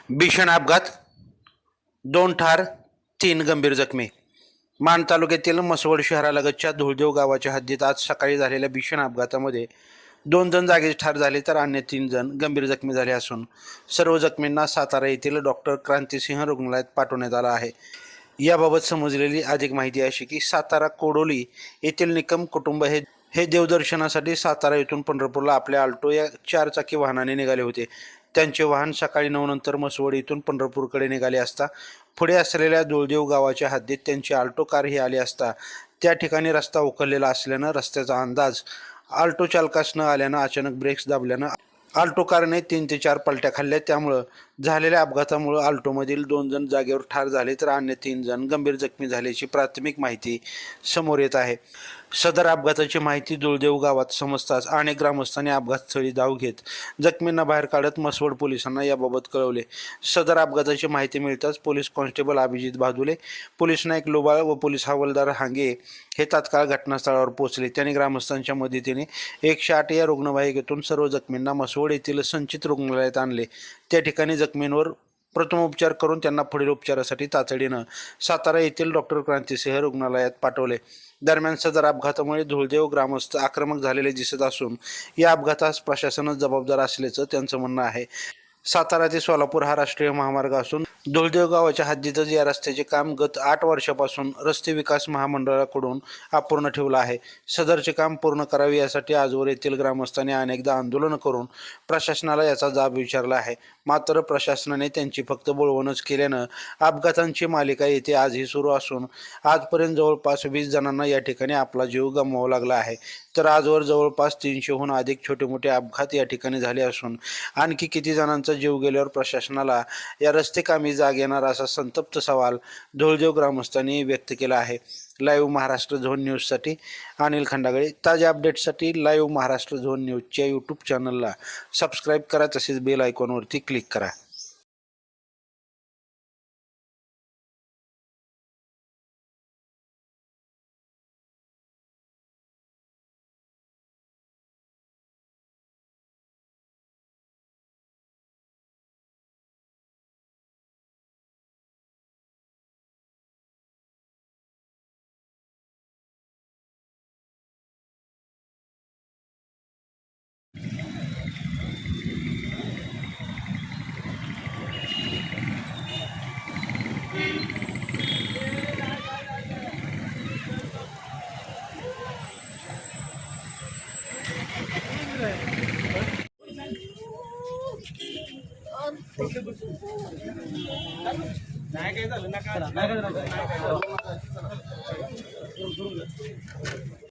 भीषण अपघात, 2 ठार, 3 गंभीर जखमी. माण तालुक्यातील म्हसवड शहरालगतच्या धुळदेव गावाच्या हद्दीत आज सकाळी झालेल्या भीषण अपघातामध्ये 2 जण जागीच ठार झाले तर अन्य 3 जण गंभीर जखमी झाले असून सर्व जखमींना सातारा येथील डॉक्टर क्रांतिसिंह रुग्णालयात पाठवण्यात आलं आहे. याबाबत समजलेली अधिक माहिती अशी की सातारा कोडोली येथील निकम कुटुंब हे देवदर्शनासाठी सातारा येथून पंढरपूरला आपल्या आल्टो या 4 चाकी वाहनाने निघाले होते. त्यांचे वाहन सकाळी 9 नंतर म्हसवड येथून पंढरपूरकडे निघाले असता पुढे असलेल्या धुळदेव गावाच्या हद्दीत त्यांची आल्टो कार ही आली असता त्या ठिकाणी रस्ता उखललेला असल्यानं रस्त्याचा अंदाज आल्टो चालकास न आल्यानं अचानक ब्रेक्स दाबल्यानं आल्टो कारने 3 ते 4 पलट्या खाल्ल्या. त्यामुळे झालेल्या अपघातामुळे आल्टोमधील 2 जण जागेवर ठार झाले तर अन्य 3 जण गंभीर जखमी झाल्याची प्राथमिक माहिती समोर येत आहे. सदर अपघाताची माहिती धुळदेव गावात समजताच अनेक ग्रामस्थांनी अपघातस्थळी धाव घेत जखमींना बाहेर काढत म्हसवड पोलिसांना याबाबत कळवले. सदर अपघाताची माहिती मिळताच police constable Abhijit Bhadule, police Naik Lobal व पोलीस हवालदार हांगे हे तात्काळ घटनास्थळावर पोहोचले. त्यांनी ग्रामस्थांच्या मदतीने 108 या रुग्णवाहिकेतून सर्व जखमींना म्हसवड येथील संचित रुग्णालयात आणले. त्या ठिकाणी जखमींवर प्रथमोपचार करून त्यांना पुढील उपचारासाठी तातडीनं सातारा येथील डॉक्टर क्रांतिसिंह रुग्णालयात पाठवले. दरम्यान सदर अपघातामुळे धुळदेव ग्रामस्थ आक्रमक झालेले दिसत असून या अपघातास प्रशासनच जबाबदार असल्याचं त्यांचं म्हणणं आहे. सातारा ते सोलापूर हा राष्ट्रीय महामार्ग असून धुळदेव गावाच्या हद्दीतच या रस्त्याचे काम गत 8 वर्षापासून रस्ते विकास महामंडळाकडून अपूर्ण ठेवलं आहे. सदरचे काम पूर्ण करावे यासाठी आजवर येथील ग्रामस्थांनी अनेकदा आंदोलन करून प्रशासनाला याचा जाब विचारला आहे. मात्र प्रशासनाने त्यांची फक्त बोलवणच केल्यानं अपघातांची मालिका येथे आजही सुरू असून आजपर्यंत जवळपास 20 जणांना या ठिकाणी आपला जीव गमवावा लागला आहे. तर आजवर जवळपास 300हून अधिक छोटे मोठे अपघात या ठिकाणी झाले असून आणखी किती जणांचा जीव गेल्यावर प्रशासनाला या रस्ते कामी जाग येणार असा संतप्त सवाल धुळदेव ग्रामस्थांनी व्यक्त केला आहे. लाईव्ह महाराष्ट्र झोन न्यूजसाठी अनिल खंडागळे. ताज्या अपडेट्ससाठी लाईव्ह महाराष्ट्र झोन न्यूजच्या यूट्यूब चॅनलला सबस्क्राईब करा, तसेच बेल आयकॉनवरती क्लिक करा. नाही काय झालं ना